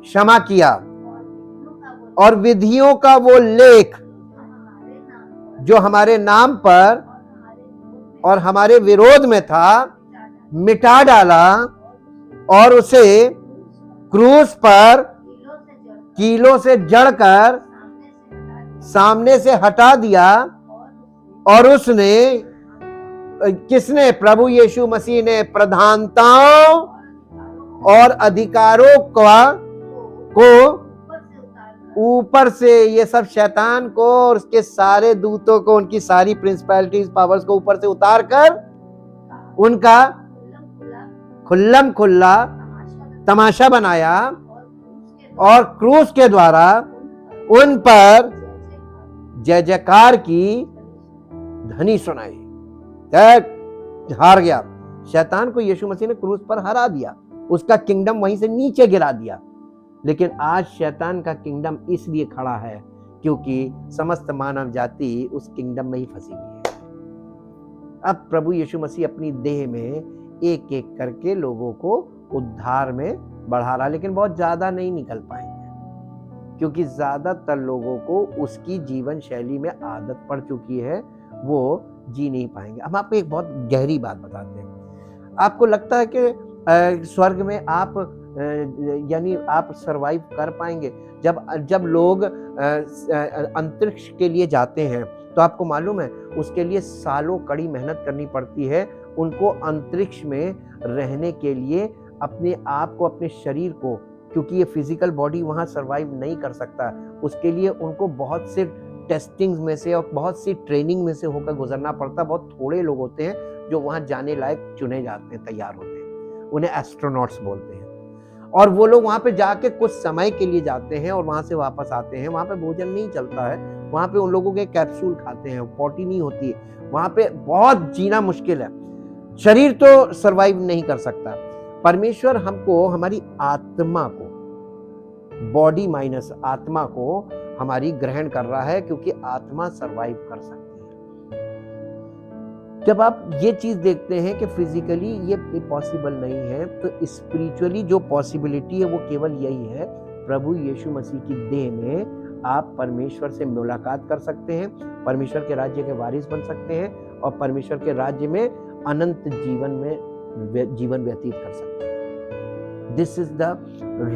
क्षमा किया, और विधियों का वो लेख जो हमारे नाम पर और हमारे विरोध में था, मिटा डाला और उसे क्रूस पर कीलों से जड़कर सामने से हटा दिया। और उसने, किसने? प्रभु यीशु मसीह ने प्रधानताओं और अधिकारों को ऊपर से, ये सब शैतान को और उसके सारे दूतों को, उनकी सारी प्रिंसिपैलिटीज पावर्स को ऊपर से उतार कर उनका खुल्लम खुल्ला तमाशा बनाया और क्रूस के द्वारा उन पर जय जयकार की ध्वनि सुनाई। हार गया शैतान को यीशु मसीह ने क्रूस पर हरा दिया, उसका किंगडम वहीं से नीचे गिरा दिया। लेकिन आज शैतान का किंगडम इसलिए खड़ा है क्योंकि समस्त मानव जाति उस किंगडम में ही फंसी हुई है। अब प्रभु यीशु मसीह अपनी देह में एक एक करके लोगों को उद्धार में बढ़ा रहा, लेकिन बहुत ज्यादा नहीं निकल पाएंगे क्योंकि ज्यादातर लोगों को उसकी जीवन शैली में आदत पड़ चुकी है, वो जी नहीं पाएंगे। हम आपको एक बहुत गहरी बात बताते हैं। आपको लगता है कि स्वर्ग में आप यानी आप सरवाइव कर पाएंगे? जब लोग अंतरिक्ष के लिए जाते हैं तो आपको मालूम है उसके लिए सालों कड़ी मेहनत करनी पड़ती है। उनको अंतरिक्ष में रहने के लिए अपने आप को, अपने शरीर को, क्योंकि ये फिजिकल बॉडी वहाँ सरवाइव नहीं कर सकता, उसके लिए उनको बहुत से टेस्टिंग्स में से और बहुत सी ट्रेनिंग में से होकर गुजरना पड़ता। बहुत थोड़े लोग होते हैं जो वहाँ जाने लायक चुने जाते हैं, तैयार होते हैं, उन्हें एस्ट्रोनॉट्स बोलते हैं। और वो लोग वहाँ पे जाके कुछ समय के लिए जाते हैं और वहाँ से वापस आते हैं। वहाँ पे भोजन नहीं चलता है, वहाँ पे उन लोगों के कैप्सूल खाते हैं, पॉटी नहीं होती है, वहाँ पे बहुत जीना मुश्किल है। शरीर तो सरवाइव नहीं कर सकता। परमेश्वर हमको, हमारी आत्मा को, बॉडी माइनस आत्मा को हमारी ग्रहण कर रहा है क्योंकि आत्मा सरवाइव कर सकती है। जब आप ये चीज देखते हैं कि फिजिकली ये पॉसिबल नहीं है, तो स्पिरिचुअली जो पॉसिबिलिटी है वो केवल यही है, प्रभु यीशु मसीह की देह में आप परमेश्वर से मुलाकात कर सकते हैं, परमेश्वर के राज्य के वारिस बन सकते हैं और परमेश्वर के राज्य में अनंत जीवन व्यतीत कर सकते हैं। This is the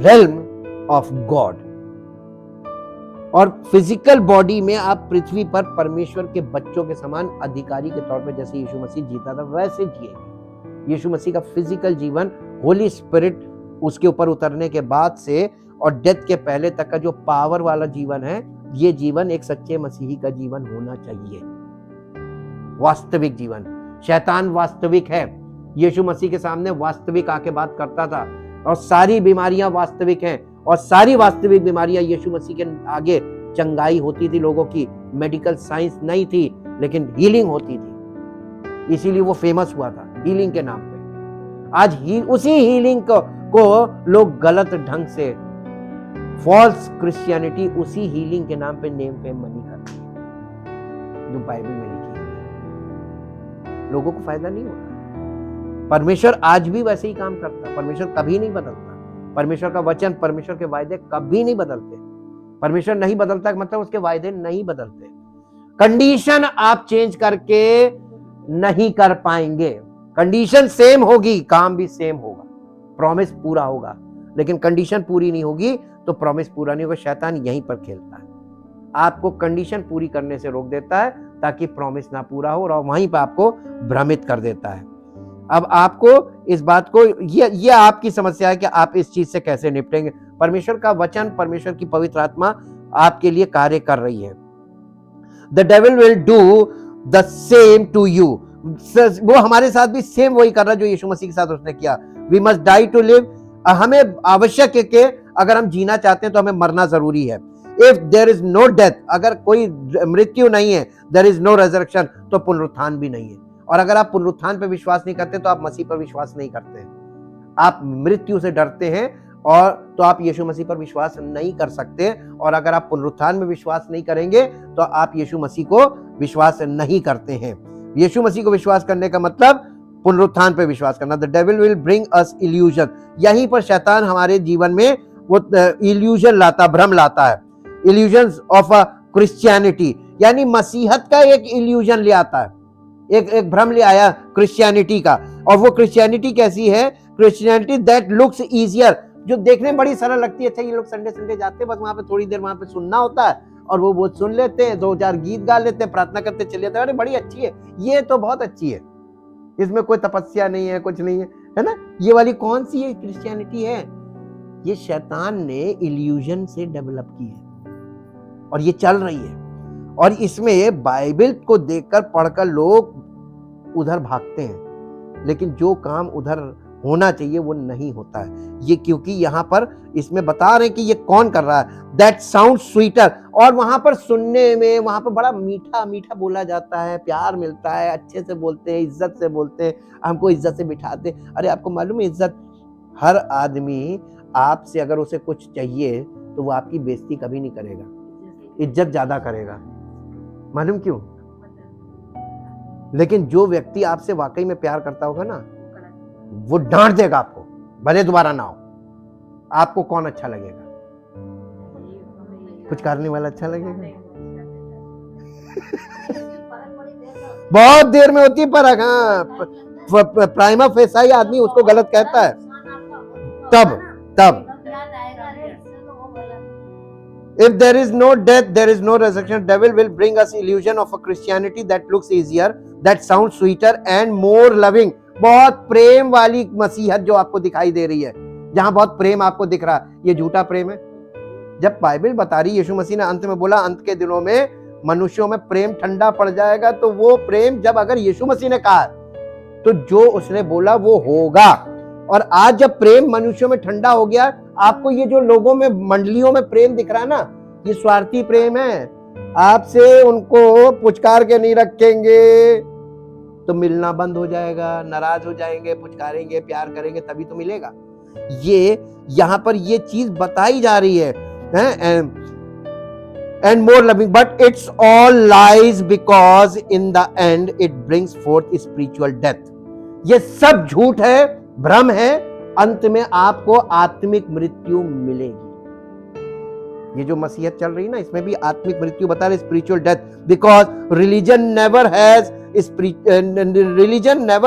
realm of God. और फिजिकल बॉडी में आप पृथ्वी पर परमेश्वर के बच्चों के समान अधिकारी के तौर पर जैसे यीशु मसीह जीता था वैसे जिएंगे। यीशु मसीह का फिजिकल जीवन, होली स्पिरिट उसके ऊपर उतरने के बाद से और डेथ के पहले तक का जो पावर वाला जीवन है, ये जीवन एक सच्चे मसीही का जीवन होना चाहिए, वास्तविक जीवन। शैतान वास्तविक है, यीशु मसीह के सामने वास्तविक आके बात करता था और सारी बीमारियां वास्तविक हैं और सारी वास्तविक बीमारियां यीशु मसीह के आगे चंगाई होती थी लोगों की। मेडिकल साइंस नहीं थी लेकिन हीलिंग होती थी, इसीलिए वो फेमस हुआ था हीलिंग के नाम पे। आज उसी हीलिंग को लोग गलत ढंग से, फॉल्स क्रिश्चियनिटी उसी हीलिंग के नाम पे नेम फेम मनी करती है जो बाइबल में लिखी है। लोगों को फायदा नहीं होता। परमेश्वर आज भी वैसे ही काम करता है, परमेश्वर कभी नहीं बदलता। परमेश्वर का वचन, परमेश्वर के वायदे कभी नहीं बदलते। परमेश्वर नहीं बदलता मतलब उसके वायदे नहीं बदलते। कंडीशन आप चेंज करके नहीं कर पाएंगे। कंडीशन सेम होगी, काम भी सेम होगा, प्रॉमिस पूरा होगा, लेकिन कंडीशन पूरी नहीं होगी तो प्रॉमिस पूरा नहीं होगा। शैतान यहीं पर खेलता है, आपको कंडीशन पूरी करने से रोक देता है ताकि प्रॉमिस ना पूरा हो और वहीं पर आपको भ्रमित कर देता है। अब आपको इस बात को, ये आपकी समस्या है कि आप इस चीज से कैसे निपटेंगे। परमेश्वर का वचन, परमेश्वर की पवित्र आत्मा आपके लिए कार्य कर रही है। The devil will do the same to you. वो हमारे साथ भी सेम वही कर रहा है जो यीशु मसीह के साथ उसने किया। We must die to live. हमें आवश्यक है कि अगर हम जीना चाहते हैं तो हमें मरना जरूरी है। If there is no death, अगर कोई मृत्यु नहीं है, देयर इज नो रेजरेक्शन, तो पुनरुत्थान भी नहीं है। और अगर आप पुनरुत्थान पर विश्वास नहीं करते तो आप मसीह पर विश्वास नहीं करते। आप मृत्यु से डरते हैं और तो आप यीशु मसीह पर विश्वास नहीं कर सकते। और अगर आप पुनरुत्थान में विश्वास नहीं करेंगे तो आप यीशु मसीह को विश्वास नहीं करते हैं। यीशु मसीह को विश्वास करने का मतलब पुनरुत्थान पे विश्वास करना। The devil will bring us illusion. यहीं पर शैतान हमारे जीवन में वो इल्यूजन लाता, भ्रम लाता है। इल्यूजन ऑफ अ क्रिश्चियनिटी, यानी मसीहत का एक इल्यूजन ले आता है। एक भ्रम ले आया क्रिश्चियनिटी का, और वो क्रिश्चियनिटी कैसी है? क्रिश्चियनिटी दैट लुक्स इजियर, जो देखने में बड़ी सरल लगती है। अच्छा, ये लोग संडे संडे जाते हैं, बस वहां पे थोड़ी देर वहां पे सुनना होता है और वो सुन लेते हैं, 2-4 गीत गा लेते हैं, प्रार्थना करते चले जाते हैं, अरे बड़ी अच्छी है, ये तो बहुत अच्छी है, इसमें कोई तपस्या नहीं है, कुछ नहीं है ना। ये वाली कौन सी है क्रिश्चियनिटी है? ये शैतान ने इल्यूजन से डेवलप की है और ये चल रही है, और इसमें बाइबल को देखकर पढ़कर लोग उधर भागते हैं, लेकिन जो काम उधर होना चाहिए वो नहीं होता है। ये क्योंकि यहाँ पर इसमें बता रहे हैं कि ये कौन कर रहा है, दैट साउंड स्वीटर, और वहां पर सुनने में वहां पर बड़ा मीठा मीठा बोला जाता है, प्यार मिलता है, अच्छे से बोलते हैं, इज्जत से बोलते हैं, हमको इज्जत से बिठाते। अरे आपको मालूम है, इज्जत, हर आदमी आपसे अगर उसे कुछ चाहिए तो वो आपकी बेइज्जती कभी नहीं करेगा, इज्जत ज्यादा करेगा। मालूम क्यों? लेकिन जो व्यक्ति आपसे वाकई में प्यार करता होगा ना, वो डांट देगा आपको, भले दोबारा ना हो। आपको कौन अच्छा लगेगा? कुछ करने वाला अच्छा लगेगा? बहुत देर में होती है परख। हाँ, प्राइमा फेसाई आदमी उसको गलत कहता है, तब if there is no death, there is no resurrection. Devil will bring us illusion of a Christianity that looks easier, that sounds sweeter and more loving. बहुत प्रेम वाली मसीहत जो आपको दिखाई दे रही है, जहां बहुत प्रेम आपको दिख रहा है, ये झूठा प्रेम है। जब बाइबल बता रही, यीशु मसीह ने अंत में बोला अंत के दिनों में मनुष्यों में प्रेम ठंडा पड़ जाएगा, तो वो प्रेम जब अगर यीशु मसीह ने कहा तो जो उसने बोला वो होगा। और आज जब प्रेम मनुष्यों में ठंडा हो गया, आपको ये जो लोगों में मंडलियों में प्रेम दिख रहा है ना, ये स्वार्थी प्रेम है। आपसे उनको पुचकार के नहीं रखेंगे तो मिलना बंद हो जाएगा, नाराज हो जाएंगे, पुचकारेंगे, प्यार करेंगे तभी तो मिलेगा। ये यहां पर ये चीज बताई जा रही है, and more loving, but it's all lies because in the end it brings fourth spiritual death. ये सब झूठ है, भ्रम है, अंत में आपको आत्मिक मृत्यु मिलेगी। ये जो मसीहत चल रही है ना, इसमें भी आत्मिक मृत्यु बता रहे, spiritual death, because religion never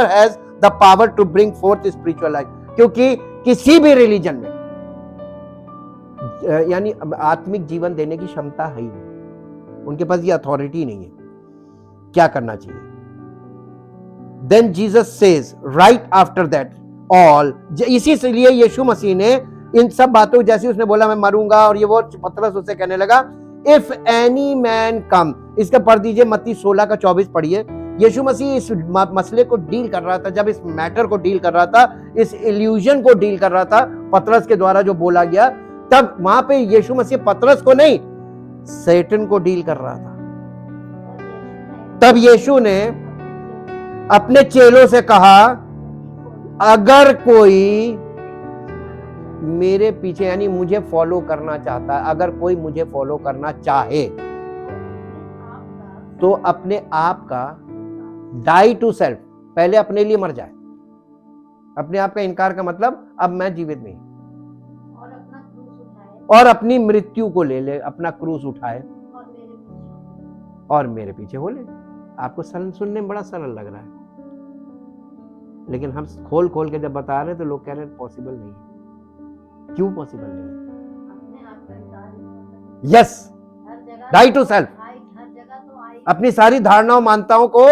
has the power to bring forth spiritual life. क्योंकि किसी भी रिलीजन में यानी आत्मिक जीवन देने की क्षमता है ही नहीं, उनके पास ये अथॉरिटी नहीं है। क्या करना चाहिए? Then Jesus says right after that all, इसीलिए यीशु मसीह ने इन सब बातों, जैसे उसने बोला मैं मरूंगा और ये वो, पतरस उससे कहने लगा इफ एनी मैन कम, इसका पढ़ दीजिए मत्ती 16 का 24 पढ़िए। यीशु मसीह इस मसले को डील कर रहा था, जब इस मैटर को डील कर रहा था, इस इल्यूजन को डील कर रहा था पतरस के द्वारा जो बोला गया, तब वहां पे यीशु मसीह पतरस को नहीं, सैटन को डील कर रहा था। तब यीशु ने अपने चेलों से कहा अगर कोई मेरे पीछे यानी मुझे फॉलो करना चाहता है, अगर कोई मुझे फॉलो करना चाहे तो अपने आप का डाई टू सेल्फ, पहले अपने लिए मर जाए। अपने आप का इनकार का मतलब अब मैं जीवित नहीं, और अपनी मृत्यु को ले ले, अपना क्रूस उठाए और मेरे पीछे हो ले। आपको सरल सुनने में बड़ा सरल लग रहा है, लेकिन हम खोल खोल के जब बता रहे हैं तो लोग कह रहे हैं पॉसिबल नहीं है। क्यों पॉसिबल नहीं है? यस, डाई टू सेल्फ, अपनी सारी धारणाओं मान्यताओं को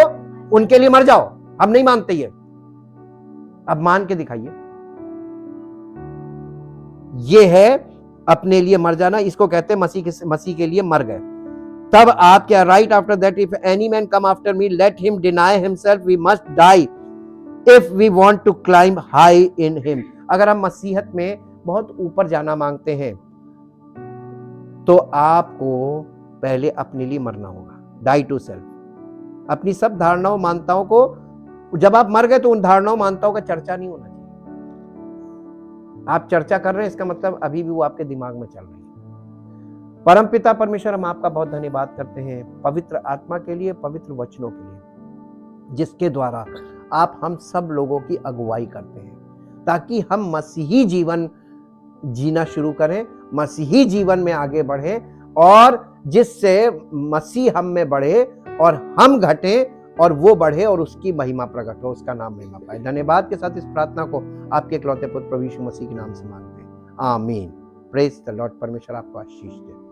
उनके लिए मर जाओ। हम नहीं मानते ये, अब मान के दिखाइए। ये है अपने लिए मर जाना, इसको कहते हैं मसीह के लिए मर गए। तब आप क्या, right after that if any man come after me let him deny himself, we must die if we want to climb high in him. अगर हम मसीहत में बहुत ऊपर जाना मांगते हैं तो आपको पहले अपने लिए मरना होगा, डाई टू सेल्फ। अपनी सब धारणाओं मान्यताओं को, जब आप मर गए तो उन धारणाओं मान्यताओं का चर्चा नहीं होना चाहिए। आप चर्चा कर रहे हैं, इसका मतलब अभी भी वो आपके दिमाग में चल रही है। परमपिता परमेश्वर, हम आपका बहुत धन्यवाद करते हैं पवित्र आत्मा के लिए, पवित्र वचनों के लिए, जिसके द्वारा आप हम सब लोगों की अगुवाई करते हैं, ताकि हम मसीही जीवन जीना शुरू करें, मसीही जीवन में आगे बढ़ें, और जिससे मसीह हम में बढ़े और हम घटें और वो बढ़े और उसकी महिमा प्रकट हो, उसका नाम महिमा पाए। धन्यवाद के साथ इस प्रार्थना को आपके इकलौते पुत्र प्रभु यीशु मसीह के नाम से मांगते हैं, आमीन। Praise the Lord. परमेश्वर आपको आशीष दे।